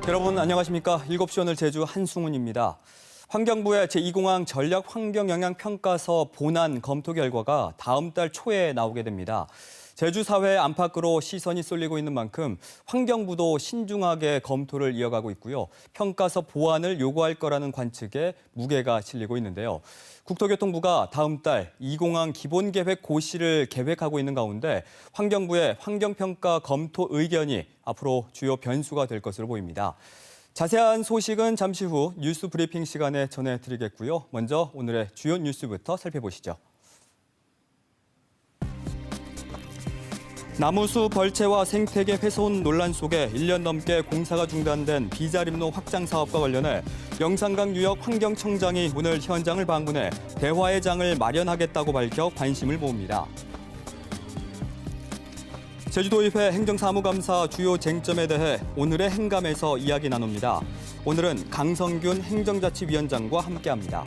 여러분 안녕하십니까? 7시 오늘 제주 한승훈입니다. 환경부의 제2공항 전략환경영향평가서 본안 검토 결과가 다음 달 초에 나오게 됩니다. 제주 사회 안팎으로 시선이 쏠리고 있는 만큼 환경부도 신중하게 검토를 이어가고 있고요. 평가서 보완을 요구할 거라는 관측에 무게가 실리고 있는데요. 국토교통부가 다음 달 2공항 기본계획 고시를 계획하고 있는 가운데 환경부의 환경평가 검토 의견이 앞으로 주요 변수가 될 것으로 보입니다. 자세한 소식은 잠시 후 뉴스 브리핑 시간에 전해드리겠고요. 먼저 오늘의 주요 뉴스부터 살펴보시죠. 나무수 벌채와 생태계 훼손 논란 속에 1년 넘게 공사가 중단된 비자림로 확장 사업과 관련해 영산강 유역 환경청장이 오늘 현장을 방문해 대화의 장을 마련하겠다고 밝혀 관심을 모읍니다. 제주도의회 행정사무감사 주요 쟁점에 대해 오늘의 행감에서 이야기 나눕니다. 오늘은 강성균 행정자치위원장과 함께합니다.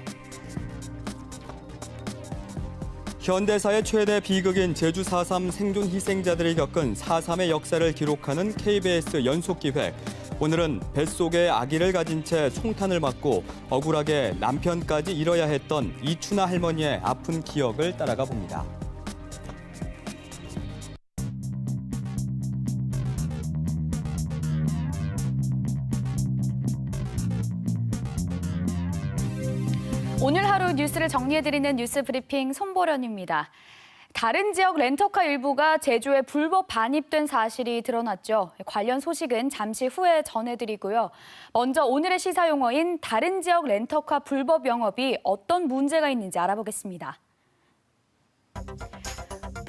현대사의 최대 비극인 제주 4.3 생존 희생자들이 겪은 4.3의 역사를 기록하는 KBS 연속기획. 오늘은 뱃속에 아기를 가진 채 총탄을 맞고 억울하게 남편까지 잃어야 했던 이춘아 할머니의 아픈 기억을 따라가 봅니다. 오늘 하루 뉴스를 정리해드리는 뉴스 브리핑 손보련입니다. 다른 지역 렌터카 일부가 제주에 불법 반입된 사실이 드러났죠. 관련 소식은 잠시 후에 전해드리고요. 먼저 오늘의 시사 용어인 다른 지역 렌터카 불법 영업이 어떤 문제가 있는지 알아보겠습니다.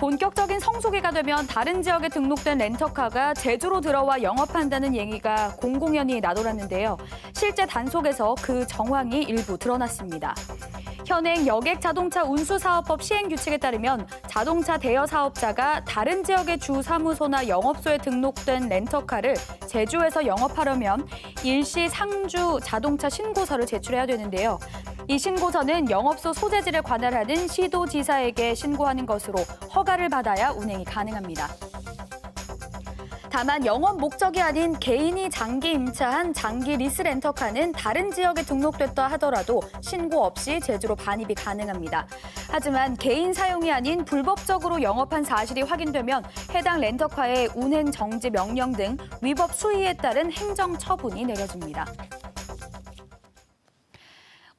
본격적인 성수기가 되면 다른 지역에 등록된 렌터카가 제주로 들어와 영업한다는 얘기가 공공연히 나돌았는데요. 실제 단속에서 그 정황이 일부 드러났습니다. 현행 여객자동차 운수사업법 시행규칙에 따르면 자동차 대여 사업자가 다른 지역의 주 사무소나 영업소에 등록된 렌터카를 제주에서 영업하려면 일시 상주 자동차 신고서를 제출해야 되는데요. 이 신고서는 영업소 소재지를 관할하는 시도지사에게 신고하는 것으로 허가를 받아야 운행이 가능합니다. 다만 영업 목적이 아닌 개인이 장기 임차한 장기 리스 렌터카는 다른 지역에 등록됐다 하더라도 신고 없이 제주로 반입이 가능합니다. 하지만 개인 사용이 아닌 불법적으로 영업한 사실이 확인되면 해당 렌터카의 운행 정지 명령 등 위법 수위에 따른 행정 처분이 내려집니다.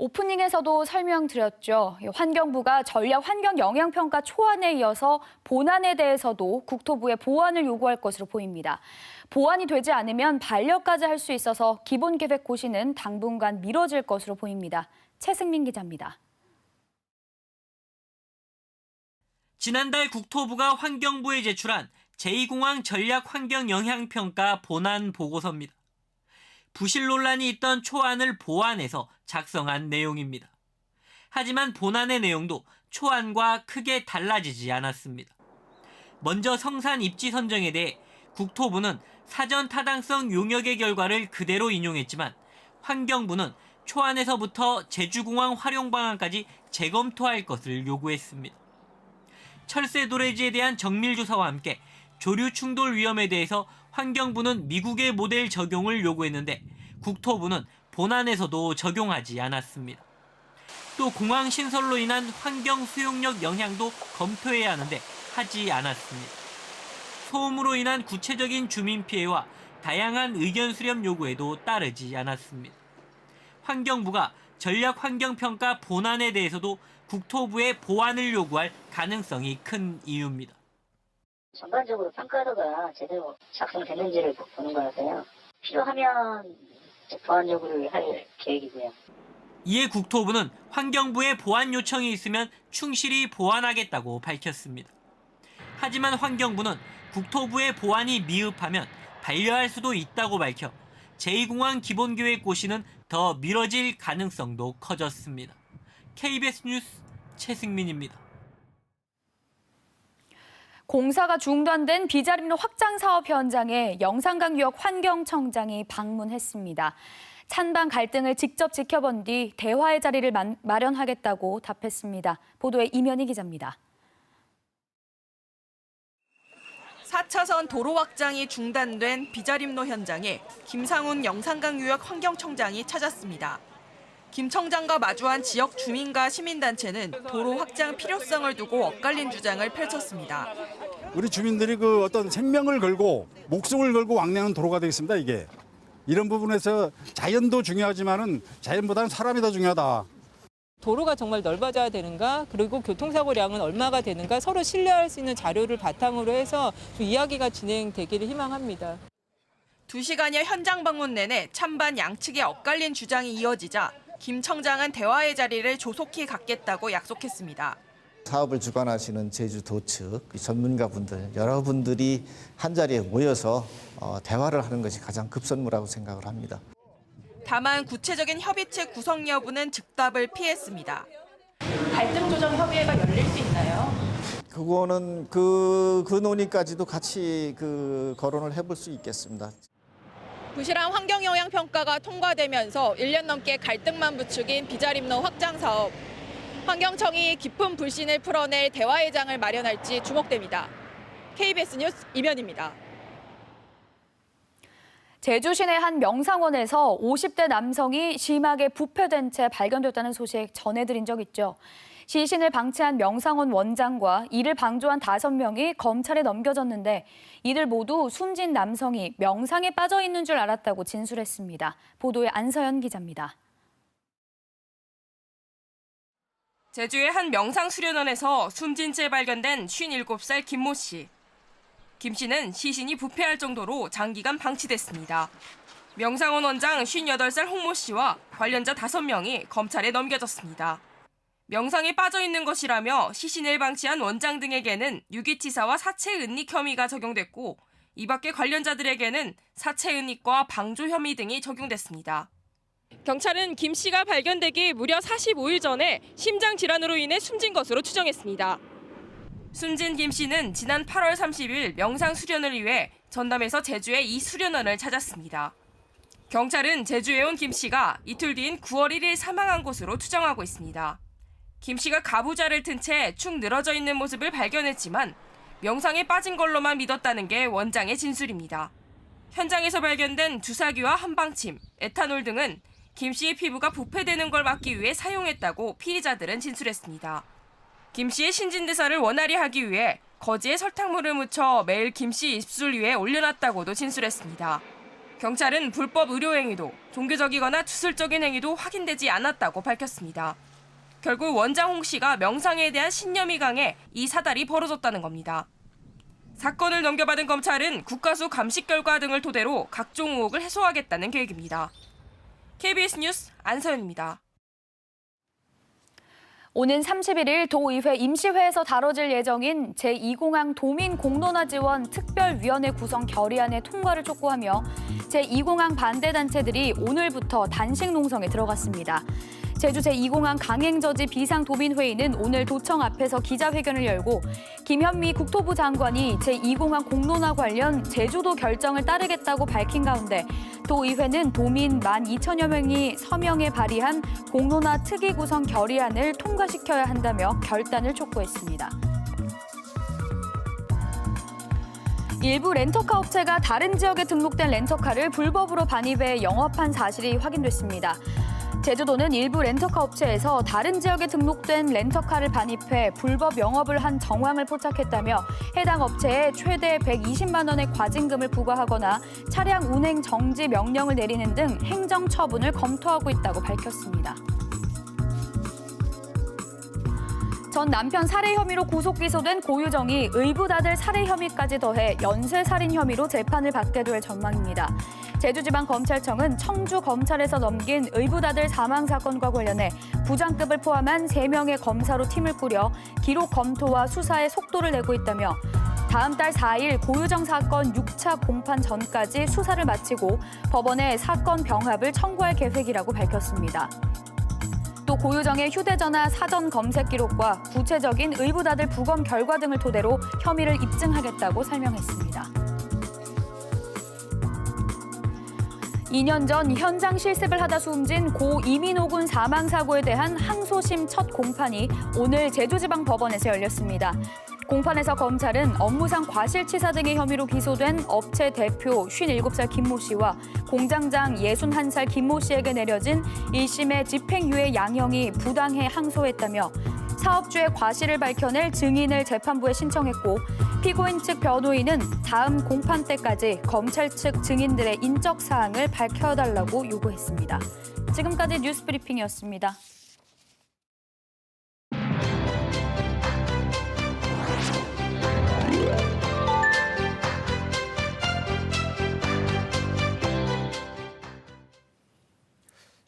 오프닝에서도 설명드렸죠. 환경부가 전략 환경 영향평가 초안에 이어서 본안에 대해서도 국토부에 보완을 요구할 것으로 보입니다. 보완이 되지 않으면 반려까지 할 수 있어서 기본계획 고시는 당분간 미뤄질 것으로 보입니다. 최승민 기자입니다. 지난달 국토부가 환경부에 제출한 제2공항 전략 환경 영향평가 본안 보고서입니다. 부실 논란이 있던 초안을 보완해서 작성한 내용입니다. 하지만 본안의 내용도 초안과 크게 달라지지 않았습니다. 먼저 성산 입지 선정에 대해 국토부는 사전 타당성 용역의 결과를 그대로 인용했지만 환경부는 초안에서부터 제주공항 활용 방안까지 재검토할 것을 요구했습니다. 철새 도래지에 대한 정밀조사와 함께 조류 충돌 위험에 대해서 환경부는 미국의 모델 적용을 요구했는데 국토부는 본안에서도 적용하지 않았습니다. 또 공항 신설로 인한 환경 수용력 영향도 검토해야 하는데 하지 않았습니다. 소음으로 인한 구체적인 주민 피해와 다양한 의견 수렴 요구에도 따르지 않았습니다. 환경부가 전략 환경평가 본안에 대해서도 국토부에 보완을 요구할 가능성이 큰 이유입니다. 전반적으로 평가서가 제대로 작성됐는지를 보는 거라서요. 필요하면 보완 요구를 할 계획이고요. 이에 국토부는 환경부에 보완 요청이 있으면 충실히 보완하겠다고 밝혔습니다. 하지만 환경부는 국토부의 보완이 미흡하면 반려할 수도 있다고 밝혀 제2공항 기본계획 고시는 더 미뤄질 가능성도 커졌습니다. KBS 뉴스 최승민입니다. 공사가 중단된 비자림로 확장 사업 현장에 영산강 유역 환경청장이 방문했습니다. 찬반 갈등을 직접 지켜본 뒤 대화의 자리를 마련하겠다고 답했습니다. 보도에 이면희 기자입니다. 4차선 도로 확장이 중단된 비자림로 현장에 김상훈 영산강유역 환경청장이 찾았습니다. 김 청장과 마주한 지역 주민과 시민단체는 도로 확장 필요성을 두고 엇갈린 주장을 펼쳤습니다. 우리 주민들이 그 어떤 생명을 걸고 목숨을 걸고 왕래하는 도로가 되겠습니다. 이게 이런 부분에서 자연도 중요하지만은 자연보다는 사람이 더 중요하다. 도로가 정말 넓어져야 되는가, 그리고 교통사고량은 얼마가 되는가 서로 신뢰할 수 있는 자료를 바탕으로 해서 좀 이야기가 진행되기를 희망합니다. 2시간여 현장 방문 내내 찬반 양측의 엇갈린 주장이 이어지자 김 청장은 대화의 자리를 조속히 갖겠다고 약속했습니다. 사업을 주관하시는 제주도 측 전문가분들, 여러분들이 한자리에 모여서 대화를 하는 것이 가장 급선무라고 생각을 합니다. 다만 구체적인 협의체 구성 여부는 즉답을 피했습니다. 갈등 조정 협의회가 열릴 수 있나요? 그거는 그 논의까지도 같이 거론을 해볼 수 있겠습니다. 부실한 환경영향평가가 통과되면서 1년 넘게 갈등만 부추긴 비자림로 확장 사업. 환경청이 깊은 불신을 풀어낼 대화의 장을 마련할지 주목됩니다. KBS 뉴스 이면입니다. 제주 시내 한 명상원에서 50대 남성이 심하게 부패된 채 발견됐다는 소식 전해드린 적 있죠. 시신을 방치한 명상원 원장과 이를 방조한 5명이 검찰에 넘겨졌는데 이들 모두 숨진 남성이 명상에 빠져 있는 줄 알았다고 진술했습니다. 보도에 안서연 기자입니다. 제주의 한 명상 수련원에서 숨진 채 발견된 57살 김모 씨. 김 씨는 시신이 부패할 정도로 장기간 방치됐습니다. 명상원 원장 58살 홍모 씨와 관련자 5명이 검찰에 넘겨졌습니다. 명상에 빠져 있는 것이라며 시신을 방치한 원장 등에게는 유기치사와 사체은닉 혐의가 적용됐고 이 밖에 관련자들에게는 사체은닉과 방조 혐의 등이 적용됐습니다. 경찰은 김 씨가 발견되기 무려 45일 전에 심장 질환으로 인해 숨진 것으로 추정했습니다. 숨진 김 씨는 지난 8월 30일 명상 수련을 위해 전남에서 제주의 이 수련원을 찾았습니다. 경찰은 제주에 온 김 씨가 이틀 뒤인 9월 1일 사망한 것으로 추정하고 있습니다. 김 씨가 가부좌를 튼 채 축 늘어져 있는 모습을 발견했지만 명상에 빠진 걸로만 믿었다는 게 원장의 진술입니다. 현장에서 발견된 주사기와 한방침, 에탄올 등은 김 씨의 피부가 부패되는 걸 막기 위해 사용했다고 피의자들은 진술했습니다. 김 씨의 신진대사를 원활히 하기 위해 거지에 설탕물을 묻혀 매일 김 씨 입술 위에 올려놨다고도 진술했습니다. 경찰은 불법 의료행위도 종교적이거나 주술적인 행위도 확인되지 않았다고 밝혔습니다. 결국 원장 홍 씨가 명상에 대한 신념이 강해 이 사달이 벌어졌다는 겁니다. 사건을 넘겨받은 검찰은 국가수 감식 결과 등을 토대로 각종 의혹을 해소하겠다는 계획입니다. KBS 뉴스 안서연입니다. 오는 31일 도의회 임시회에서 다뤄질 예정인 제2공항 도민 공론화 지원 특별위원회 구성 결의안의 통과를 촉구하며 제2공항 반대단체들이 오늘부터 단식 농성에 들어갔습니다. 제주 제2공항 강행저지 비상도민회의는 오늘 도청 앞에서 기자회견을 열고 김현미 국토부 장관이 제2공항 공론화 관련 제주도 결정을 따르겠다고 밝힌 가운데 도의회는 도민 12,000여 명이 서명에 발의한 공론화 특위 구성 결의안을 통과시켜야 한다며 결단을 촉구했습니다. 일부 렌터카 업체가 다른 지역에 등록된 렌터카를 불법으로 반입해 영업한 사실이 확인됐습니다. 제주도는 일부 렌터카 업체에서 다른 지역에 등록된 렌터카를 반입해 불법 영업을 한 정황을 포착했다며 해당 업체에 최대 120만 원의 과징금을 부과하거나 차량 운행 정지 명령을 내리는 등 행정 처분을 검토하고 있다고 밝혔습니다. 전 남편 살해 혐의로 구속 기소된 고유정이 의붓아들 살해 혐의까지 더해 연쇄살인 혐의로 재판을 받게 될 전망입니다. 제주지방검찰청은 청주검찰에서 넘긴 의붓아들 사망 사건과 관련해 부장급을 포함한 3명의 검사로 팀을 꾸려 기록 검토와 수사에 속도를 내고 있다며 다음 달 4일 고유정 사건 6차 공판 전까지 수사를 마치고 법원에 사건 병합을 청구할 계획이라고 밝혔습니다. 또 고유정의 휴대전화 사전 검색 기록과 구체적인 의붓아들 부검 결과 등을 토대로 혐의를 입증하겠다고 설명했습니다. 2년 전 현장 실습을 하다 숨진 고 이민호 군 사망 사고에 대한 항소심 첫 공판이 오늘 제주지방법원에서 열렸습니다. 공판에서 검찰은 업무상 과실치사 등의 혐의로 기소된 업체 대표 57살 김모 씨와 공장장 61살 김모 씨에게 내려진 1심의 집행유예 양형이 부당해 항소했다며 사업주의 과실을 밝혀낼 증인을 재판부에 신청했고 피고인 측 변호인은 다음 공판 때까지 검찰 측 증인들의 인적 사항을 밝혀달라고 요구했습니다. 지금까지 뉴스 브리핑이었습니다.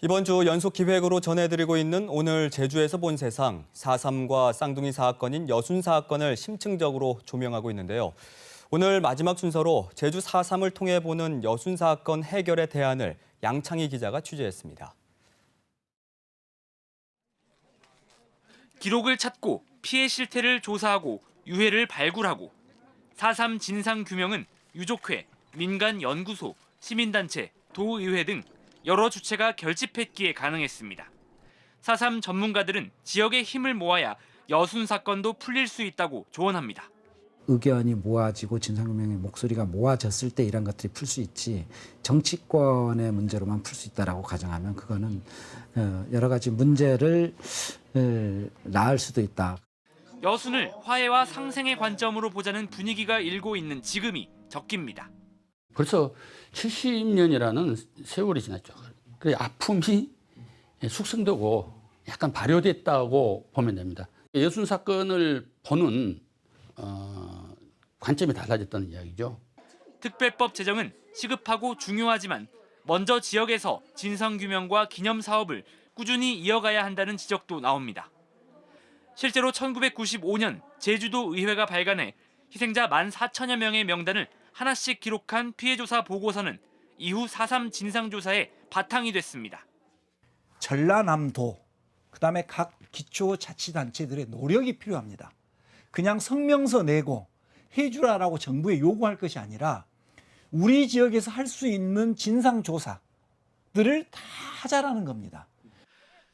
이번 주 연속 기획으로 전해드리고 있는 오늘 제주에서 본 세상, 4.3과 쌍둥이 사건인 여순 사건을 심층적으로 조명하고 있는데요. 오늘 마지막 순서로 제주 4.3을 통해 보는 여순 사건 해결의 대안을 양창희 기자가 취재했습니다. 기록을 찾고 피해 실태를 조사하고 유해를 발굴하고 4.3 진상규명은 유족회, 민간연구소, 시민단체, 도의회 등 여러 주체가 결집했기에 가능했습니다. 4.3 전문가들은 지역의 힘을 모아야 여순 사건도 풀릴 수 있다고 조언합니다. 의견이 모아지고 진상규명의 목소리가 모아졌을 때 이런 것들이 풀 수 있지 정치권의 문제로만 풀 수 있다라고 가정하면 그거는 여러 가지 문제를 낳을 수도 있다. 여순을 화해와 상생의 관점으로 보자는 분위기가 일고 있는 지금이 적기입니다. 벌써 70년이라는 세월이 지났죠. 그 아픔이 숙성되고 약간 발효됐다고 보면 됩니다. 여순 사건을 보는 관점이 달라졌다는 이야기죠. 특별법 제정은 시급하고 중요하지만 먼저 지역에서 진상규명과 기념사업을 꾸준히 이어가야 한다는 지적도 나옵니다. 실제로 1995년 제주도 의회가 발간해 희생자 14,000여 명의 명단을 하나씩 기록한 피해조사 보고서는 이후 4.3 진상조사의 바탕이 됐습니다. 전라남도, 그다음에 각 기초자치단체들의 노력이 필요합니다. 그냥 성명서 내고 해주라라고 정부에 요구할 것이 아니라 우리 지역에서 할 수 있는 진상조사들을 다 하자라는 겁니다.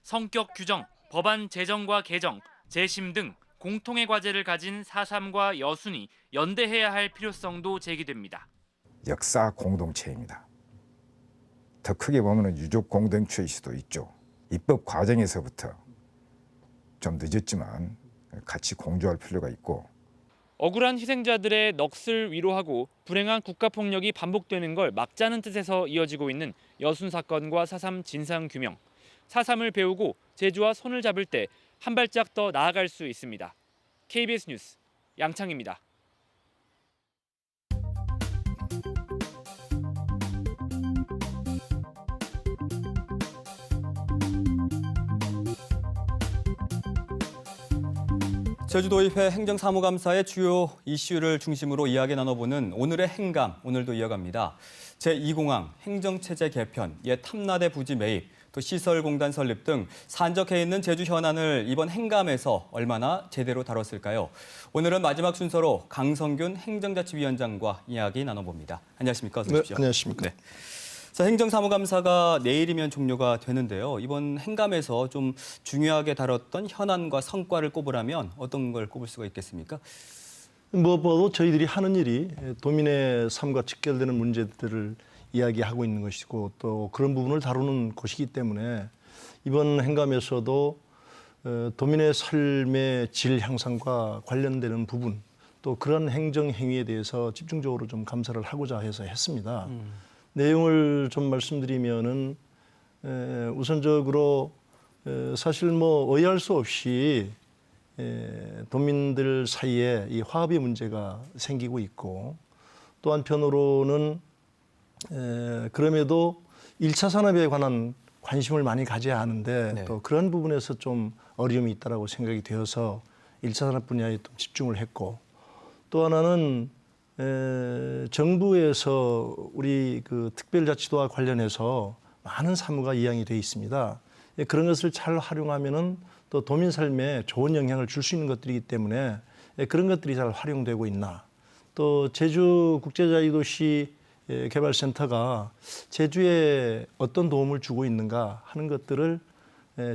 성격 규정, 법안 제정과 개정, 재심 등 공통의 과제를 가진 4.3과 여순이 연대해야 할 필요성도 제기됩니다. 역사 공동체입니다. 더 크게 보면 유족 공동체일 수도 있죠. 입법 과정에서부터 좀 늦었지만 같이 공조할 필요가 있고 억울한 희생자들의 넋을 위로하고 불행한 국가폭력이 반복되는 걸 막자는 뜻에서 이어지고 있는 여순 사건과 4.3 진상규명. 4.3을 배우고 제주와 손을 잡을 때 한 발짝 더 나아갈 수 있습니다. KBS 뉴스 양창희입니다. 제주도의회 행정사무감사의 주요 이슈를 중심으로 이야기 나눠보는 오늘의 행감, 오늘도 이어갑니다. 제2공항, 행정체제 개편, 옛 탐라대 부지 매입, 또 시설공단 설립 등 산적해 있는 제주 현안을 이번 행감에서 얼마나 제대로 다뤘을까요? 오늘은 마지막 순서로 강성균 행정자치위원장과 이야기 나눠봅니다. 안녕하십니까? 어서 오십시오. 네, 안녕하십니까? 네. 자, 행정사무감사가 내일이면 종료가 되는데요. 이번 행감에서 좀 중요하게 다뤘던 현안과 성과를 꼽으라면 어떤 걸 꼽을 수가 있겠습니까? 무엇보다도 저희들이 하는 일이 도민의 삶과 직결되는 문제들을 이야기하고 있는 것이고 또 그런 부분을 다루는 곳이기 때문에 이번 행감에서도 도민의 삶의 질 향상과 관련되는 부분 또 그런 행정 행위에 대해서 집중적으로 좀 감사를 하고자 해서 했습니다. 내용을 좀 말씀드리면은 우선적으로 사실 뭐 의아할 수 없이 도민들 사이에 이 화합의 문제가 생기고 있고 또 한편으로는 그럼에도 1차 산업에 관한 관심을 많이 가져야 하는데 네. 또 그런 부분에서 좀 어려움이 있다라고 생각이 되어서 1차 산업 분야에 좀 집중을 했고 또 하나는 정부에서 우리 그 특별자치도와 관련해서 많은 사무가 이양이 되어 있습니다. 그런 것을 잘 활용하면은 또 도민 삶에 좋은 영향을 줄 수 있는 것들이기 때문에 그런 것들이 잘 활용되고 있나. 또 제주 국제자유도시 개발센터가 제주에 어떤 도움을 주고 있는가 하는 것들을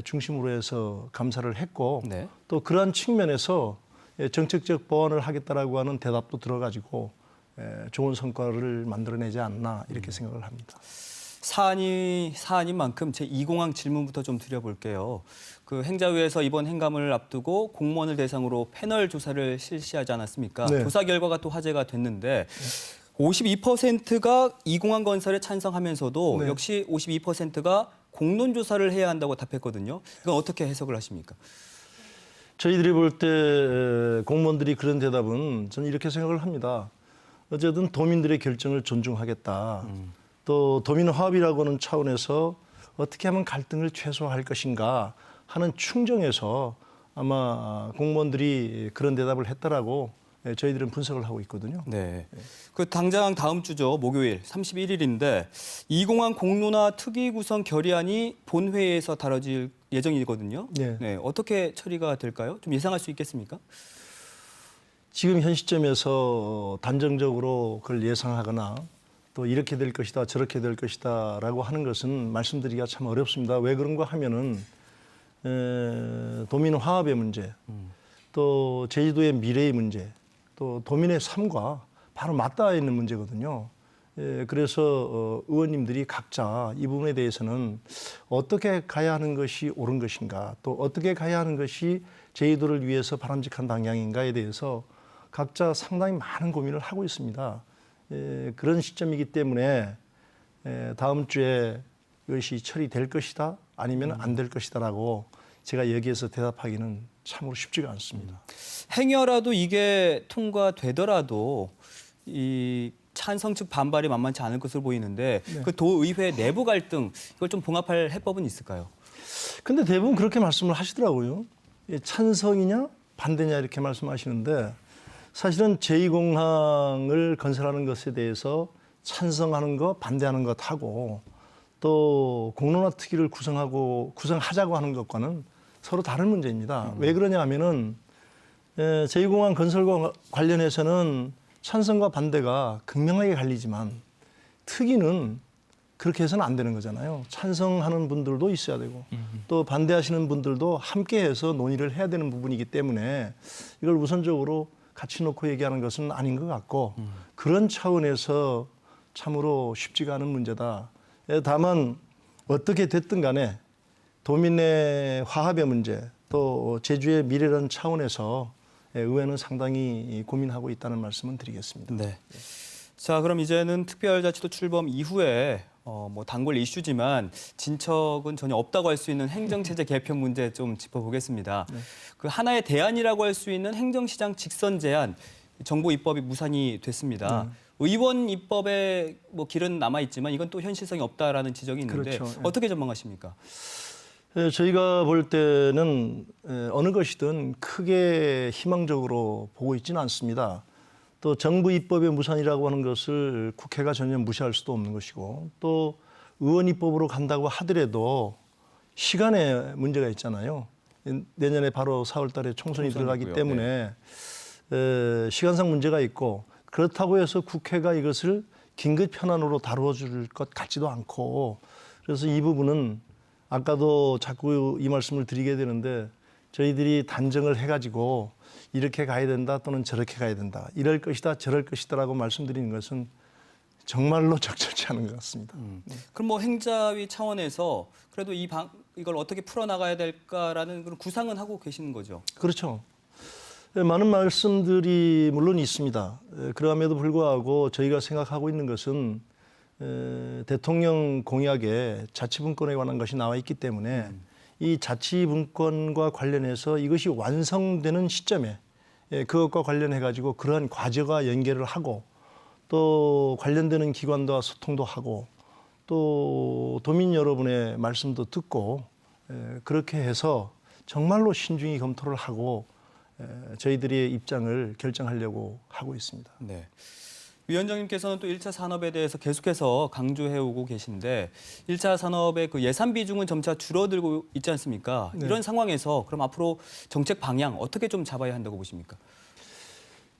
중심으로 해서 감사를 했고 네. 또 그러한 측면에서 정책적 보완을 하겠다라고 하는 대답도 들어가지고 좋은 성과를 만들어내지 않나 이렇게 생각을 합니다. 사안인 만큼 제2공항 질문부터 좀 드려볼게요. 그 행자위에서 이번 행감을 앞두고 공무원을 대상으로 패널 조사를 실시하지 않았습니까? 네. 조사 결과가 또 화제가 됐는데 52%가 2공항 건설에 찬성하면서도 네. 역시 52%가 공론 조사를 해야 한다고 답했거든요. 이건 어떻게 해석을 하십니까? 저희들이 볼 때 공무원들이 그런 대답은 저는 이렇게 생각을 합니다. 어쨌든 도민들의 결정을 존중하겠다. 또 도민 화합이라고 하는 차원에서 어떻게 하면 갈등을 최소화할 것인가 하는 충정에서 아마 공무원들이 그런 대답을 했다라고 저희들은 분석을 하고 있거든요. 네. 그 당장 다음 주죠. 목요일 31일인데 2공항 공론화 특위 구성 결의안이 본회의에서 다뤄질 예정이거든요. 네. 네. 어떻게 처리가 될까요? 좀 예상할 수 있겠습니까? 지금 현 시점에서 단정적으로 그걸 예상하거나 또 이렇게 될 것이다, 저렇게 될 것이다라고 하는 것은 말씀드리기가 참 어렵습니다. 왜 그런가 하면은 도민 화합의 문제, 또 제주도의 미래의 문제, 또 도민의 삶과 바로 맞닿아 있는 문제거든요. 그래서 의원님들이 각자 이 부분에 대해서는 어떻게 가야 하는 것이 옳은 것인가, 또 어떻게 가야 하는 것이 제주도를 위해서 바람직한 방향인가에 대해서 각자 상당히 많은 고민을 하고 있습니다. 그런 시점이기 때문에 다음 주에 이것이 처리될 것이다, 아니면 안 될 것이다라고 제가 여기에서 대답하기는 참으로 쉽지가 않습니다. 행여라도 이게 통과되더라도 이 찬성 측 반발이 만만치 않을 것으로 보이는데 네. 그 도의회 내부 갈등 이걸 좀 봉합할 해법은 있을까요? 근데 대부분 그렇게 말씀을 하시더라고요. 찬성이냐 반대냐 이렇게 말씀하시는데 사실은 제2공항을 건설하는 것에 대해서 찬성하는 것, 반대하는 것하고 또 공론화 특위를 구성하자고 하는 것과는 서로 다른 문제입니다. 왜 그러냐 하면은 제2공항 건설과 관련해서는 찬성과 반대가 극명하게 갈리지만 특위는 그렇게 해서는 안 되는 거잖아요. 찬성하는 분들도 있어야 되고 또 반대하시는 분들도 함께해서 논의를 해야 되는 부분이기 때문에 이걸 우선적으로 같이 놓고 얘기하는 것은 아닌 것 같고 그런 차원에서 참으로 쉽지가 않은 문제다. 다만 어떻게 됐든 간에 도민의 화합의 문제 또 제주의 미래라는 차원에서 의회는 상당히 고민하고 있다는 말씀은 드리겠습니다. 네. 자, 그럼 이제는 특별자치도 출범 이후에 뭐 단골 이슈지만 진척은 전혀 없다고 할 수 있는 행정체제 개편 문제 좀 짚어보겠습니다. 네. 그 하나의 대안이라고 할 수 있는 행정시장 직선 제한 정보 입법이 무산이 됐습니다. 의원 입법의 뭐 길은 남아 있지만 이건 또 현실성이 없다라는 지적이 있는데 그렇죠. 어떻게 전망하십니까? 저희가 볼 때는 어느 것이든 크게 희망적으로 보고 있지는 않습니다. 또 정부 입법의 무산이라고 하는 것을 국회가 전혀 무시할 수도 없는 것이고 또 의원 입법으로 간다고 하더라도 시간에 문제가 있잖아요. 내년에 바로 4월 달에 총선이 들어가기 때문에 시간상 문제가 있고 그렇다고 해서 국회가 이것을 긴급 현안으로 다루어 줄 것 같지도 않고 그래서 이 부분은 아까도 자꾸 이 말씀을 드리게 되는데 저희들이 단정을 해가지고 이렇게 가야 된다 또는 저렇게 가야 된다 이럴 것이다 저럴 것이다라고 말씀드리는 것은 정말로 적절치 않은 것 같습니다. 그럼 뭐 행자위 차원에서 그래도 이걸 어떻게 풀어나가야 될까라는 그런 구상은 하고 계시는 거죠? 그렇죠. 많은 말씀들이 물론 있습니다. 그럼에도 불구하고 저희가 생각하고 있는 것은 대통령 공약에 자치분권에 관한 것이 나와 있기 때문에 이 자치분권과 관련해서 이것이 완성되는 시점에 그것과 관련해 가지고 그러한 과제와 연계를 하고 또 관련되는 기관과 소통도 하고 또 도민 여러분의 말씀도 듣고 그렇게 해서 정말로 신중히 검토를 하고 저희들의 입장을 결정하려고 하고 있습니다. 네. 위원장님께서는 또 1차 산업에 대해서 계속해서 강조해오고 계신데 1차 산업의 그 예산 비중은 점차 줄어들고 있지 않습니까? 네. 이런 상황에서 그럼 앞으로 정책 방향 어떻게 좀 잡아야 한다고 보십니까?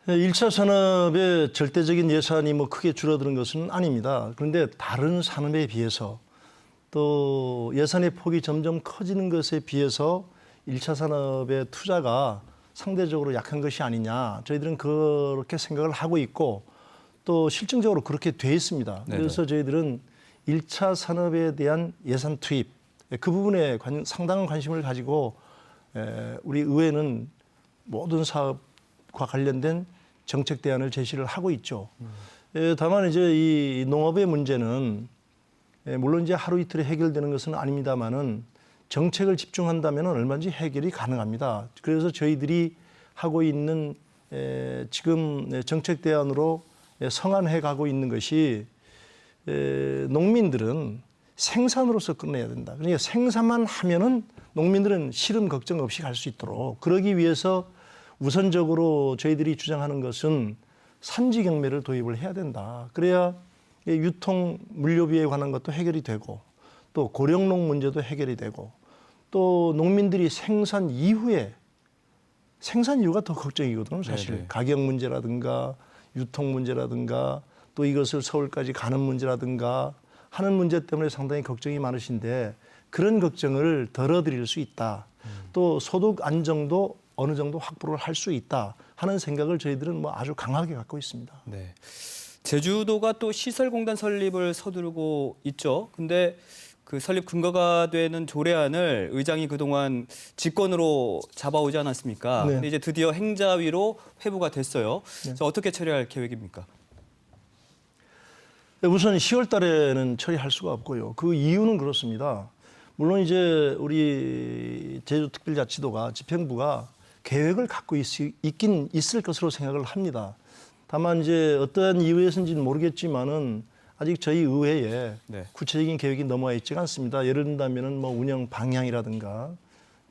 1차 산업의 절대적인 예산이 뭐 크게 줄어드는 것은 아닙니다. 그런데 다른 산업에 비해서 또 예산의 폭이 점점 커지는 것에 비해서 1차 산업의 투자가 상대적으로 약한 것이 아니냐. 저희들은 그렇게 생각을 하고 있고 또 실증적으로 그렇게 돼 있습니다. 그래서 저희들은 1차 산업에 대한 예산 투입 그 부분에 상당한 관심을 가지고 우리 의회는 모든 사업과 관련된 정책 대안을 제시를 하고 있죠. 다만 이제 이 농업의 문제는 물론 이제 하루 이틀에 해결되는 것은 아닙니다만은 정책을 집중한다면 얼마든지 해결이 가능합니다. 그래서 저희들이 하고 있는 지금 정책 대안으로 성안해 가고 있는 것이 농민들은 생산으로서 끝내야 된다. 그러니까 생산만 하면은 농민들은 실험 걱정 없이 갈 수 있도록 그러기 위해서 우선적으로 저희들이 주장하는 것은 산지 경매를 도입을 해야 된다. 그래야 유통 물류비에 관한 것도 해결이 되고 또 고령농 문제도 해결이 되고 또 농민들이 생산 이후가 더 걱정이거든요. 사실 가격 문제라든가 유통 문제라든가 또 이것을 서울까지 가는 문제라든가 하는 문제 때문에 상당히 걱정이 많으신데 그런 걱정을 덜어드릴 수 있다. 또 소득 안정도 어느 정도 확보를 할 수 있다 하는 생각을 저희들은 뭐 아주 강하게 갖고 있습니다. 네. 제주도가 또 시설공단 설립을 서두르고 있죠. 근데 그 설립 근거가 되는 조례안을 의장이 그동안 직권으로 잡아오지 않았습니까? 네. 근데 이제 드디어 행자위로 회부가 됐어요. 네. 그래서 어떻게 처리할 계획입니까? 우선 10월 달에는 처리할 수가 없고요. 그 이유는 그렇습니다. 물론 이제 우리 제주특별자치도가 집행부가 계획을 갖고 있긴 있을 것으로 생각을 합니다. 다만 이제 어떠한 이유에서인지는 모르겠지만은 아직 저희 의회에 구체적인 계획이 넘어와 있지가 않습니다. 예를 든다면은 뭐 운영 방향이라든가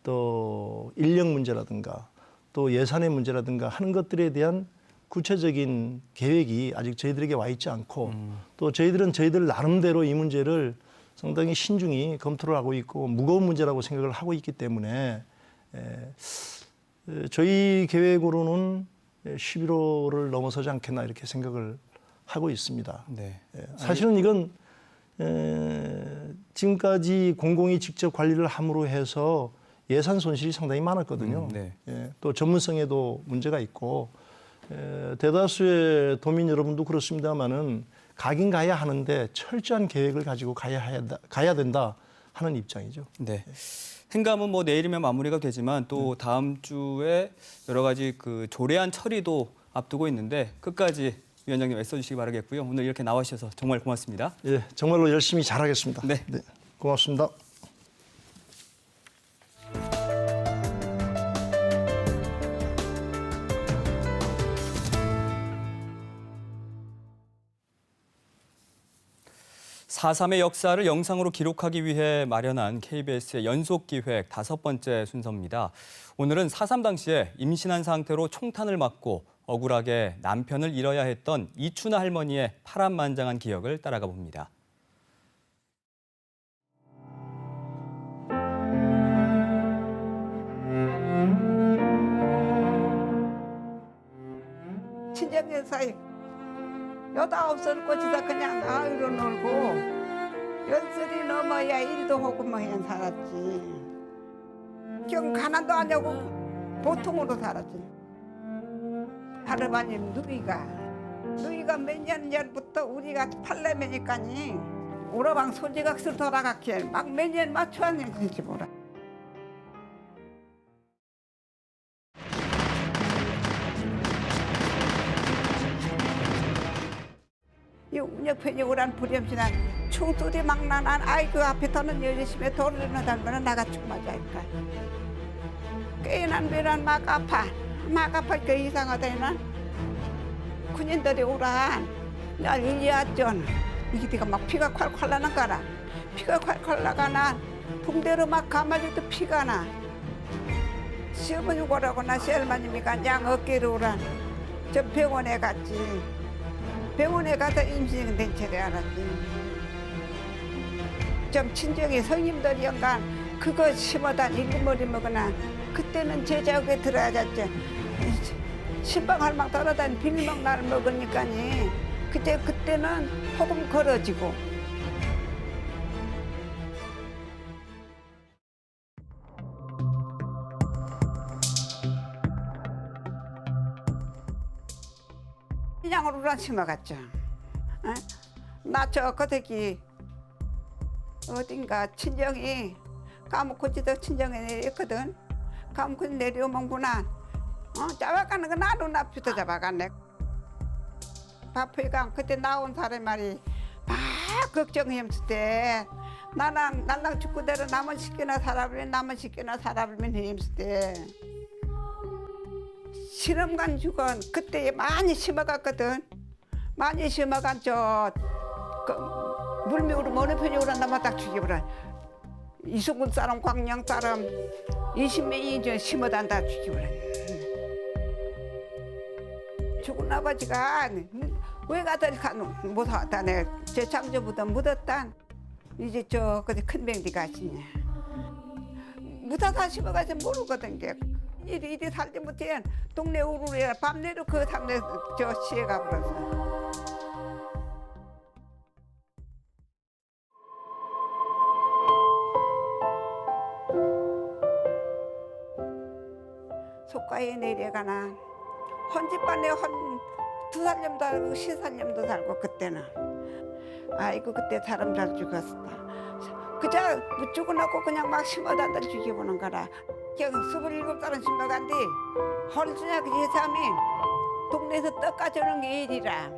또 인력 문제라든가 또 예산의 문제라든가 하는 것들에 대한 구체적인 계획이 아직 저희들에게 와 있지 않고 또 저희들은 저희들 나름대로 이 문제를 상당히 신중히 검토를 하고 있고 무거운 문제라고 생각을 하고 있기 때문에 저희 계획으로는 11월을 넘어서지 않겠나 이렇게 생각을 하고 있습니다. 네. 사실은 이건 지금까지 공공이 직접 관리를 함으로 해서 예산 손실이 상당히 많았거든요. 또 전문성에도 문제가 있고 대다수의 도민 여러분도 그렇습니다만은 가긴 가야 하는데 철저한 계획을 가지고 가야 된다 하는 입장이죠. 네. 행감은 뭐 내일이면 마무리가 되지만 또 다음 주에 여러 가지 그 조례안 처리도 앞두고 있는데 끝까지 위원장님 애써주시기 바라겠고요. 오늘 이렇게 나와주셔서 정말 고맙습니다. 예, 정말로 열심히 잘하겠습니다. 네. 고맙습니다. (4.3)의 역사를 영상으로 기록하기 위해 마련한 KBS의 연속기획 5번째 순서입니다. 오늘은 4.3 당시에 임신한 상태로 총탄을 맞고 억울하게 남편을 잃어야 했던 이춘아 할머니의 파란만장한 기억을 따라가 봅니다. 친정에서 여다 없을 곳에서 그냥 아이로 놀고 연설이 넘어야 일도 하고 뭐 그냥 살았지. 경 가난도 아니고 보통으로 살았지. 할아버님 누이가 몇 년 전부터 우리가 팔레면이까니 오라방 소지각서 돌아갔기에 막 몇 년 맞춰왔는지 몰라. 옆에 오란 부렴신한 총소리 막 나난 아이고 앞에 터는 열심히 돌리는 달면 나가 죽맞아니까 꽤난 배란 막 아파 그 이상하다 난 군인들이 오란 날 일리왔죠. 이게 막 피가 콸콸 나는 거라 피가 콸콸 나가나 붕대로 막 감아줘도 피가 나 시어머니 오라고 나 시어머님이가 양 어깨로 오란 저 병원에 갔지. 병원에 가서 임신된 채를 알았지. 좀 친정에 성님들이 연간 그거 심어다 일머리 먹으나 그때는 제자국에 들어야겠지. 신방할망 떨어다니 빌먹 날 먹으니까니 그때는 호금 걸어지고. 양으로란 심어갔죠. 나 저 그저기 어딘가 친정이 까먹고지도 친정에 내렸거든. 까먹고 내려오면구나. 잡아가는 거 나도 납치도 잡아갔네. 밥회강 그때 나온 사람 말이 막 걱정했을 때 나랑 죽고대로 남은 시키나 살아버리면 남은 시키나 살아버리면 했을 때 실험관 죽은 그때 많이 심어갔거든. 많이 심어간 물미우로 어느 편이오라 나만 딱 죽여버려. 이수군 사람, 광양 사람 20명이 심어단다 죽여버려. 죽은 아버지가 외가들 못하다네. 제 장저보다 묻었단. 이제 그큰 병디 가시냐. 묻어다 심어가지 모르거든 게. 이리 살지 못해 동네 우르르 밤내로 그 담내 시에 가버렸어. 속가에 내려가나 헌집반에 2살념도 살고 10살념도 살고 그때는. 아이고 그때 사람 잘 죽었다. 그저 죽어놓고 그냥 막 심어다들 죽여보는 거라. 27살은 심어간디 헐주냐 그 예삼이 동네에서 떡 가져오는 게 일이라.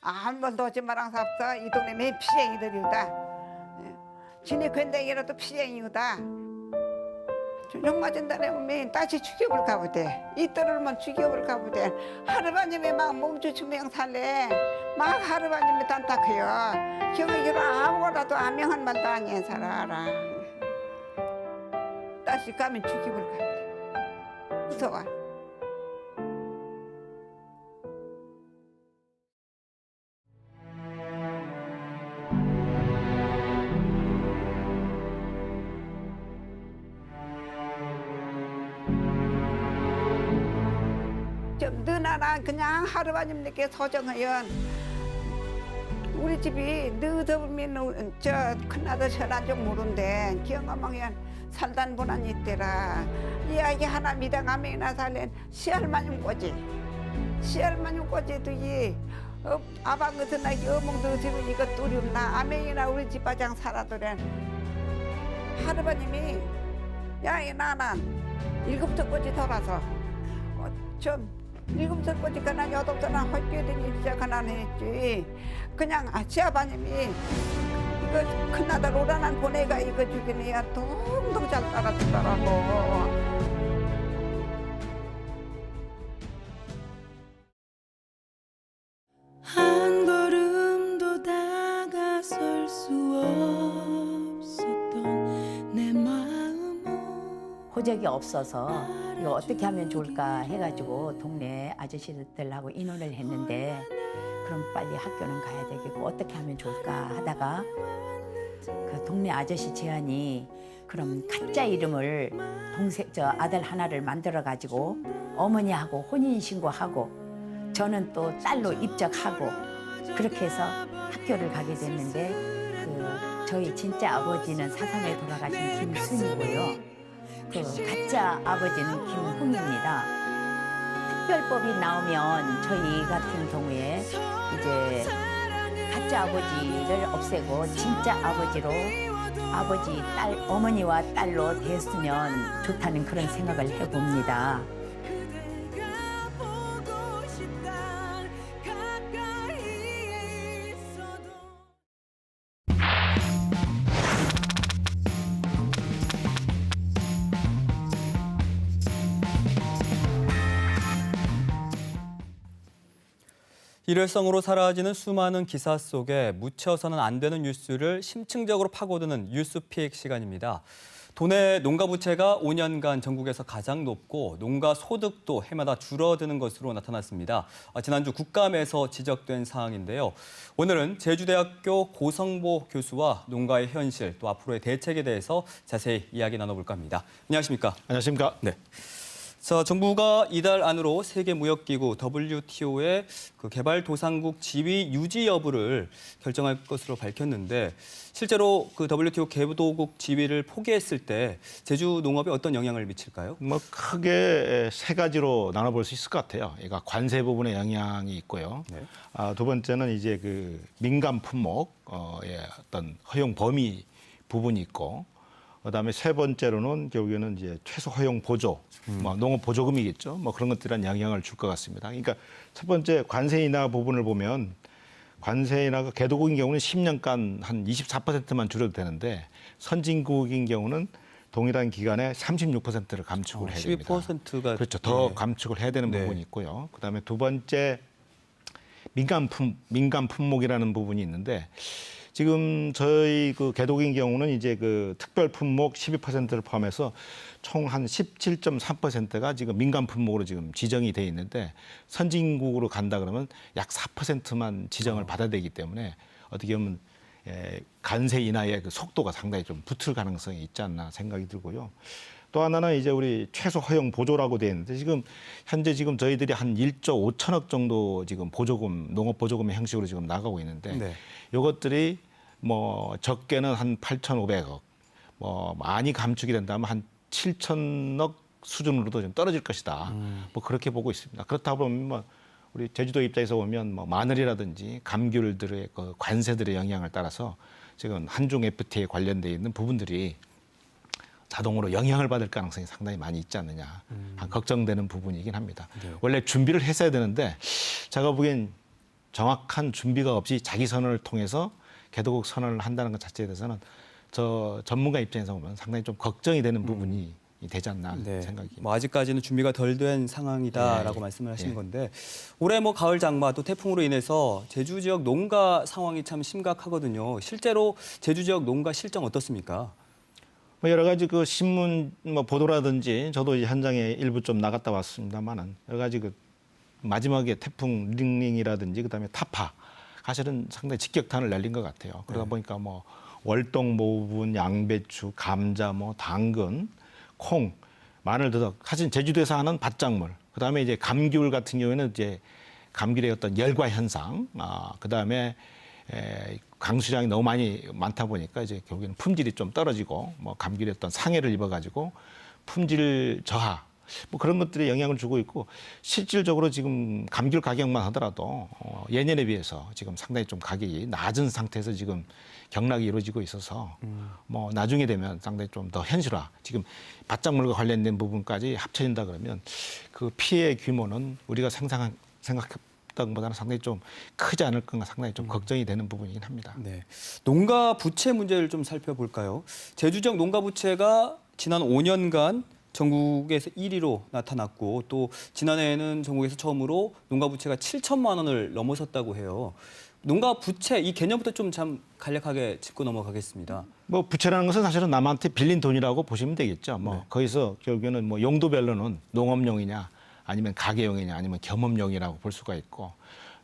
한 번도 오지 마랑 삽서 이 동네 맨 피쟁이들이다. 지네 괜댕이라도 피쟁이다. 저녁 맞은다네 맨 다시 죽여볼까 보대. 이떨을만 죽여볼까 보대. 하루바님이 막 몸주충명 살래. 막 하루바님이 단탁해요. 경이기로 아무거나도 아명한 말도 아니야 살아라. 다시 가면 죽여볼까 보대. 무서워. 좀 너나나 그냥 하루바님께 소정하연 우리 집이 너더면 저 큰아들 전화 좀 모른대. 경험하면 살단 보난이 있더라. 이야기 하나 미당하면나 살래 시할마님 꼬지. 시할마님 꼬지도 이 아방 같은 나 어멍도 지금 이거 뚜리나 아명이나 우리 집 바장 살아도래. 하루바님이 야이 나난 7살 꼬지 돌아서 좀 7살 꼬지 그날 8살은 헐교되니 시작하나 했지. 그냥 시아버님이 이거 큰아들 오라난 보내가 이거 주기니야 동동 잘 따라주더라고. 한 걸음도 다가설 수 없었던 내 마음은 호적이 없어서 이거 어떻게 하면 좋을까 해가지고 동네 아저씨들하고 의논을 했는데 그럼 빨리 학교는 가야 되겠고 어떻게 하면 좋을까 하다가 그 동네 아저씨 제안이 그럼 가짜 이름을 아들 하나를 만들어 가지고 어머니하고 혼인신고하고 저는 또 딸로 입적하고 그렇게 해서 학교를 가게 됐는데 저희 진짜 아버지는 사상에 돌아가신 김순이고요. 그 가짜 아버지는 김훈입니다. 특별법이 나오면 저희 같은 경우에 이제 가짜 아버지를 없애고 진짜 아버지로 어머니와 딸로 됐으면 좋다는 그런 생각을 해봅니다. 일회성으로 사라지는 수많은 기사 속에 묻혀서는 안 되는 뉴스를 심층적으로 파고드는 뉴스픽 시간입니다. 도내 농가 부채가 5년간 전국에서 가장 높고 농가 소득도 해마다 줄어드는 것으로 나타났습니다. 지난주 국감에서 지적된 사항인데요. 오늘은 제주대학교 고성보 교수와 농가의 현실 또 앞으로의 대책에 대해서 자세히 이야기 나눠볼까 합니다. 안녕하십니까? 안녕하십니까? 네. 자, 정부가 이달 안으로 세계무역기구 WTO의 그 개발도상국 지위 유지 여부를 결정할 것으로 밝혔는데 실제로 그 WTO 개도국 지위를 포기했을 때 제주 농업에 어떤 영향을 미칠까요? 뭐 크게 세 가지로 나눠볼 수 있을 것 같아요. 그러니까 관세 부분에 영향이 있고요. 네. 두 번째는 이제 그 민간 품목의 어떤 허용 범위 부분이 있고, 그다음에 세 번째로는 결국에는 이제 최소 허용 보조, 뭐 농업 보조금이겠죠. 뭐 그런 것들한 영향을 줄 것 같습니다. 그러니까 첫 번째 관세 인하 부분을 보면 관세 인하가 개도국인 경우는 10년간 한 24%만 줄여도 되는데 선진국인 경우는 동일한 기간에 36%를 감축을 해야 됩니다. 12%가 그렇죠. 더 감축을 해야 되는 부분이 있고요. 그다음에 두 번째 민간 품목이라는 부분이 있는데 지금 저희 그 개도국인 경우는 이제 그 특별 품목 12%를 포함해서 총 한 17.3%가 지금 민간 품목으로 지금 지정이 돼 있는데 선진국으로 간다 그러면 약 4%만 지정을 받아야 되기 때문에 어떻게 보면 관세 인하의 그 속도가 상당히 좀 붙을 가능성이 있지 않나 생각이 들고요. 또 하나는 이제 우리 최소 허용 보조라고 돼 있는데 지금 현재 지금 저희들이 한 1조 5천억 정도 지금 보조금, 농업 보조금의 형식으로 지금 나가고 있는데 네. 이것들이 뭐 적게는 한 8,500억, 뭐 많이 감축이 된다면 한 7천억 수준으로도 좀 떨어질 것이다. 뭐 그렇게 보고 있습니다. 그렇다 보면 뭐 우리 제주도 입장에서 보면 뭐 마늘이라든지 감귤들의 그 관세들의 영향을 따라서 지금 한중 FTA에 관련돼 있는 부분들이 자동으로 영향을 받을 가능성이 상당히 많이 있지 않느냐 걱정되는 부분이긴 합니다. 네. 원래 준비를 했어야 되는데 제가 보기엔 정확한 준비가 없이 자기 선언을 통해서 개도국 선언을 한다는 것 자체에 대해서는 저 전문가 입장에서 보면 상당히 좀 걱정이 되는 부분이 되지 않나 생각이. 뭐 아직까지는 준비가 덜 된 상황이다라고 말씀을 하시는 건데 올해 뭐 가을 장마 또 태풍으로 인해서 제주 지역 농가 상황이 참 심각하거든요. 실제로 제주 지역 농가 실정 어떻습니까? 뭐 여러 가지 그 신문 뭐 보도라든지 저도 이 현장에 일부 좀 나갔다 왔습니다만은 여러 가지 그 마지막에 태풍 링링이라든지 그다음에 타파 사실은 상당히 직격탄을 날린 것 같아요. 그러다 보니까 뭐 월동 모분, 양배추, 감자, 뭐 당근, 콩, 마늘 더덕 사실 제주도에서 하는 밭작물. 그다음에 이제 감귤 같은 경우에는 이제 감귤의 어떤 열과 현상, 그다음에 강수량이 너무 많다 보니까 이제 결국에는 품질이 좀 떨어지고 뭐 감귤의 어떤 상해를 입어가지고 품질 저하 뭐 그런 것들이 영향을 주고 있고 실질적으로 지금 감귤 가격만 하더라도 예년에 비해서 지금 상당히 좀 가격이 낮은 상태에서 지금 경락이 이루어지고 있어서 뭐 나중에 되면 상당히 좀 더 현실화 지금 밭작물과 관련된 부분까지 합쳐진다 그러면 그 피해 규모는 우리가 생각했던 것보다는 상당히 좀 크지 않을까 상당히 좀 걱정이 되는 부분이긴 합니다. 네. 농가 부채 문제를 좀 살펴볼까요? 제주 지역 농가 부채가 지난 5년간 전국에서 1위로 나타났고 또 지난해에는 전국에서 처음으로 농가 부채가 7천만 원을 넘어섰다고 해요. 농가 부채 이 개념부터 좀 간략하게 짚고 넘어가겠습니다. 뭐 부채라는 것은 사실은 남한테 빌린 돈이라고 보시면 되겠죠. 뭐 거기서 결국에는 뭐 용도별로는 농업용이냐 아니면 가게용이냐 아니면 겸업용이라고 볼 수가 있고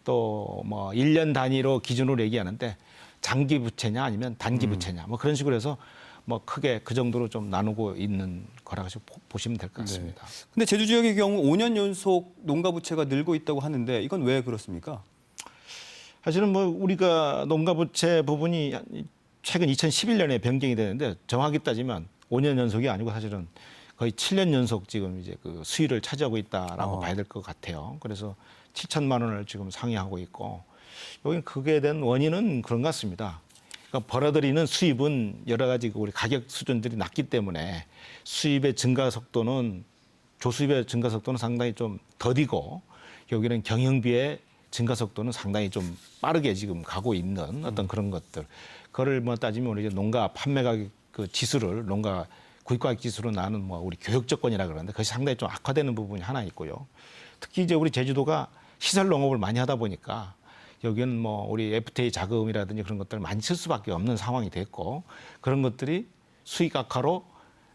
또 뭐 1년 단위로 기준으로 얘기하는데 장기 부채냐 아니면 단기 부채냐 뭐 그런 식으로 해서 뭐 크게 그 정도로 좀 나누고 있는 거라고 보시면 될 것 같습니다. 근데 제주 지역의 경우 5년 연속 농가 부채가 늘고 있다고 하는데 이건 왜 그렇습니까? 사실은 뭐 우리가 농가 부채 부분이 최근 2011년에 변경이 되는데 정확히 따지면 5년 연속이 아니고 사실은 거의 7년 연속 지금 이제 그 수위를 차지하고 있다라고 봐야 될 것 같아요. 그래서 7천만 원을 지금 상회하고 있고 여기 그게 된 원인은 그런 것 같습니다. 그러니까 벌어들이는 수입은 여러 가지 우리 가격 수준들이 낮기 때문에 수입의 증가 속도는 조수입의 증가 속도는 상당히 좀 더디고 여기는 경영비의 증가 속도는 상당히 좀 빠르게 지금 가고 있는 어떤 그런 것들. 그거를 뭐 따지면 우리 농가 판매 가격 그 지수를 농가 구입가격 지수로 나는 뭐 우리 교육 조건이라 그러는데 그것이 상당히 좀 악화되는 부분이 하나 있고요. 특히 이제 우리 제주도가 시설 농업을 많이 하다 보니까 여기는 뭐 우리 FTA 자금이라든지 그런 것들을 많이 쓸 수밖에 없는 상황이 됐고 그런 것들이 수익 악화로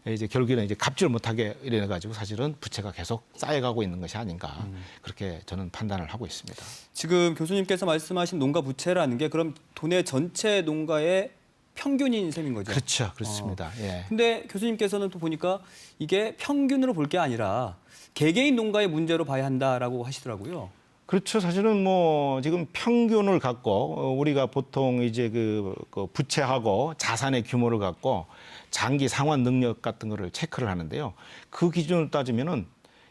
이제 결국에는 이제 갚지를 못하게 이래 가지고 사실은 부채가 계속 쌓여가고 있는 것이 아닌가 그렇게 저는 판단을 하고 있습니다. 지금 교수님께서 말씀하신 농가 부채라는 게 그럼 도내 전체 농가의 평균인 셈인 거죠. 그렇죠. 그렇습니다. 예. 근데 교수님께서는 또 보니까 이게 평균으로 볼 게 아니라 개개인 농가의 문제로 봐야 한다라고 하시더라고요. 그렇죠. 사실은 뭐 지금 평균을 갖고 우리가 보통 이제 그 부채하고 자산의 규모를 갖고 장기 상환 능력 같은 거를 체크를 하는데요. 그 기준으로 따지면은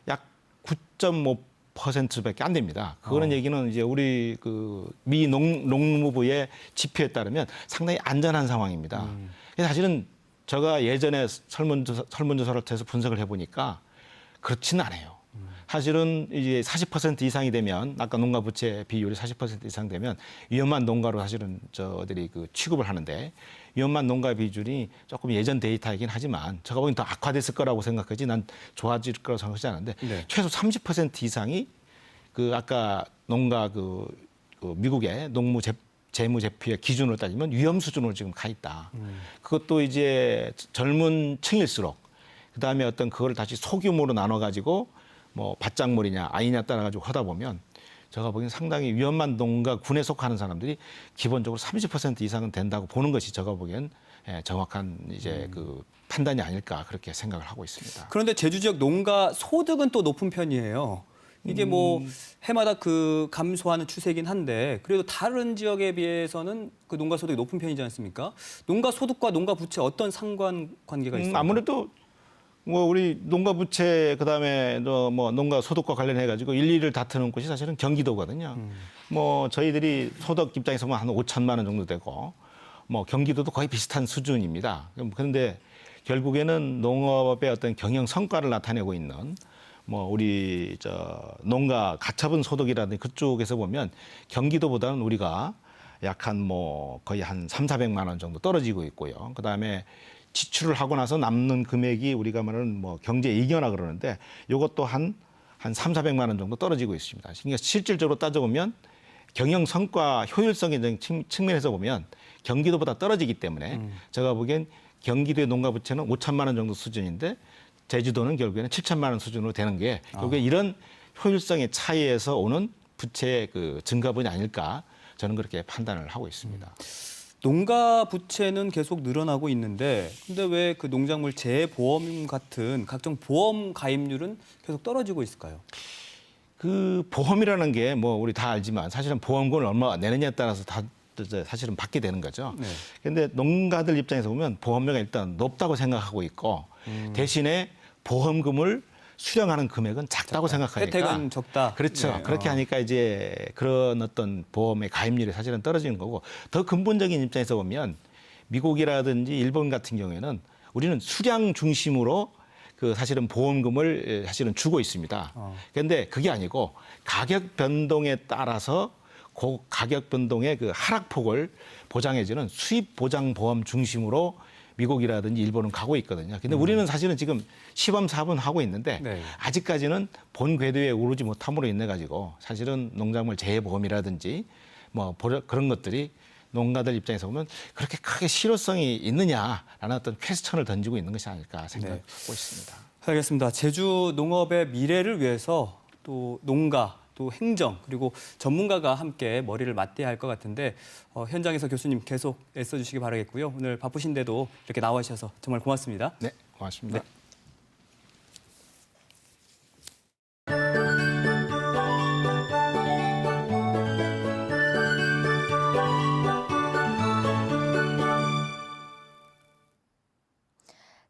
약 9.5%밖에 안 됩니다. 그거는 얘기는 이제 우리 그 미 농무부의 지표에 따르면 상당히 안전한 상황입니다. 사실은 제가 예전에 설문조사를 해서 분석을 해보니까 그렇지는 않아요. 사실은 이제 40% 이상이 되면 아까 농가 부채 비율이 40% 이상 되면 위험한 농가로 사실은 저들이 그 취급을 하는데 위험한 농가 비율이 조금 예전 데이터이긴 하지만 제가 보기엔 더 악화됐을 거라고 생각하지 난 좋아질 거라고 생각하지 않는데 네. 최소 30% 이상이 그 아까 농가 그 미국의 농무 재무 제표의 기준으로 따지면 위험 수준으로 지금 가 있다. 그것도 이제 젊은 층일수록 그다음에 어떤 그걸 다시 소규모로 나눠 가지고 뭐 밭작물이냐 아이냐 따라 가지고 하다 보면 제가 보기엔 상당히 위험한 농가 군에 속하는 사람들이 기본적으로 30% 이상은 된다고 보는 것이 제가 보기엔 정확한 이제 그 판단이 아닐까 그렇게 생각을 하고 있습니다. 그런데 제주 지역 농가 소득은 또 높은 편이에요. 이게 뭐 해마다 그 감소하는 추세이긴 한데 그래도 다른 지역에 비해서는 그 농가 소득이 높은 편이지 않습니까? 농가 소득과 농가 부채 어떤 상관관계가 있습니까? 아무래도 뭐 우리 농가 부채 그다음에 뭐 농가 소득과 관련해 가지고 일일을 다투는 곳이 사실은 경기도거든요. 뭐 저희들이 소득 입장에서 보면 한 5천만 원 정도 되고 뭐 경기도도 거의 비슷한 수준입니다. 그런데 결국에는 농업의 어떤 경영 성과를 나타내고 있는 뭐 우리 농가 가처분 소득이라든지 그쪽에서 보면 경기도보다는 우리가 약 한 뭐 거의 한 300~400만 원 정도 떨어지고 있고요. 그다음에 지출을 하고 나서 남는 금액이 우리가 말하는 뭐 경제 이견화 그러는데 이것도 한 300~400만 원 정도 떨어지고 있습니다. 그러니까 실질적으로 따져보면 경영 성과 효율성의 측면에서 보면 경기도보다 떨어지기 때문에 제가 보기엔 경기도의 농가 부채는 5천만 원 정도 수준인데 제주도는 결국에는 7천만 원 수준으로 되는 게 결국에 이런 효율성의 차이에서 오는 부채의 그 증가분이 아닐까 저는 그렇게 판단을 하고 있습니다. 농가 부채는 계속 늘어나고 있는데 근데 왜 그 농작물 재보험 같은 각종 보험 가입률은 계속 떨어지고 있을까요? 그 보험이라는 게 뭐 우리 다 알지만 사실은 보험금을 얼마 내느냐에 따라서 다 사실은 받게 되는 거죠. 그런데 농가들 입장에서 보면 보험료가 일단 높다고 생각하고 있고 대신에 보험금을 수령하는 금액은 작다고 생각하니까 혜택은 적다. 그렇죠. 네. 그렇게 하니까 이제 그런 어떤 보험의 가입률이 사실은 떨어지는 거고 더 근본적인 입장에서 보면 미국이라든지 일본 같은 경우에는 우리는 수량 중심으로 그 사실은 보험금을 사실은 주고 있습니다. 그런데 그게 아니고 가격 변동에 따라서 그 가격 변동의 그 하락폭을 보장해주는 수입 보장 보험 중심으로 미국이라든지 일본은 가고 있거든요. 근데 우리는 사실은 지금 시범 사업은 하고 있는데 아직까지는 본 궤도에 오르지 못함으로 인해 가지고 사실은 농작물 재보험이라든지 뭐 그런 것들이 농가들 입장에서 보면 그렇게 크게 실효성이 있느냐라는 어떤 퀘스천을 던지고 있는 것이 아닐까 생각하고 있습니다. 알겠습니다. 제주 농업의 미래를 위해서 또 농가, 또 행정, 그리고 전문가가 함께 머리를 맞대야 할 것 같은데 현장에서 교수님 계속 애써주시기 바라겠고요. 오늘 바쁘신데도 이렇게 나와 주셔서 정말 고맙습니다. 네, 고맙습니다. 네.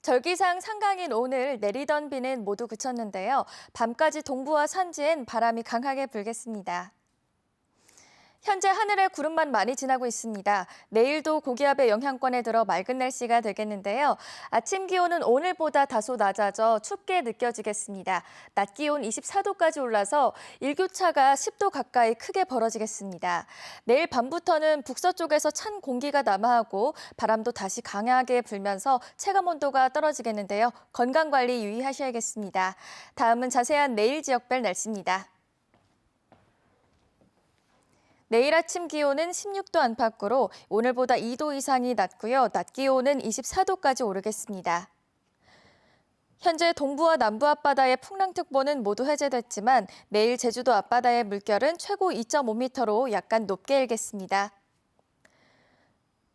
절기상 상강인 오늘 내리던 비는 모두 그쳤는데요. 밤까지 동부와 산지엔 바람이 강하게 불겠습니다. 현재 하늘에 구름만 많이 지나고 있습니다. 내일도 고기압의 영향권에 들어 맑은 날씨가 되겠는데요. 아침 기온은 오늘보다 다소 낮아져 춥게 느껴지겠습니다. 낮 기온 24도까지 올라서 일교차가 10도 가까이 크게 벌어지겠습니다. 내일 밤부터는 북서쪽에서 찬 공기가 남하하고 바람도 다시 강하게 불면서 체감온도가 떨어지겠는데요. 건강관리 유의하셔야겠습니다. 다음은 자세한 내일 지역별 날씨입니다. 내일 아침 기온은 16도 안팎으로 오늘보다 2도 이상이 낮고요. 낮 기온은 24도까지 오르겠습니다. 현재 동부와 남부 앞바다의 풍랑특보는 모두 해제됐지만 내일 제주도 앞바다의 물결은 최고 2.5m로 약간 높게 일겠습니다.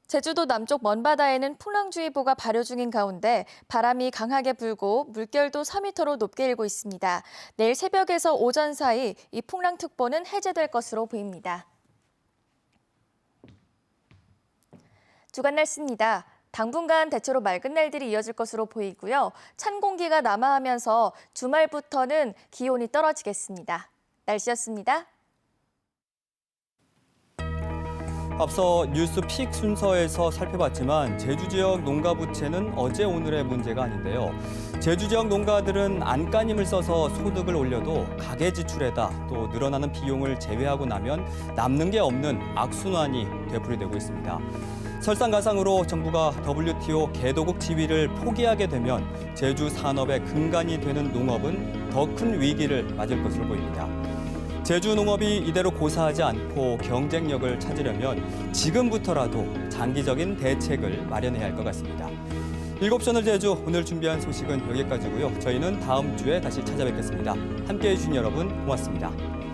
제주도 남쪽 먼바다에는 풍랑주의보가 발효 중인 가운데 바람이 강하게 불고 물결도 4m로 높게 일고 있습니다. 내일 새벽에서 오전 사이 이 풍랑특보는 해제될 것으로 보입니다. 주간 날씨입니다. 당분간 대체로 맑은 날들이 이어질 것으로 보이고요. 찬 공기가 남하하면서 주말부터는 기온이 떨어지겠습니다. 날씨였습니다. 앞서 뉴스픽 순서에서 살펴봤지만 제주 지역 농가 부채는 어제 오늘의 문제가 아닌데요. 제주 지역 농가들은 안간힘을 써서 소득을 올려도 가계 지출에다 또 늘어나는 비용을 제외하고 나면 남는 게 없는 악순환이 되풀이되고 있습니다. 설상가상으로 정부가 WTO 개도국 지위를 포기하게 되면 제주 산업의 근간이 되는 농업은 더 큰 위기를 맞을 것으로 보입니다. 제주 농업이 이대로 고사하지 않고 경쟁력을 찾으려면 지금부터라도 장기적인 대책을 마련해야 할 것 같습니다. 7시 오늘 제주 오늘 준비한 소식은 여기까지고요. 저희는 다음 주에 다시 찾아뵙겠습니다. 함께해 주신 여러분 고맙습니다.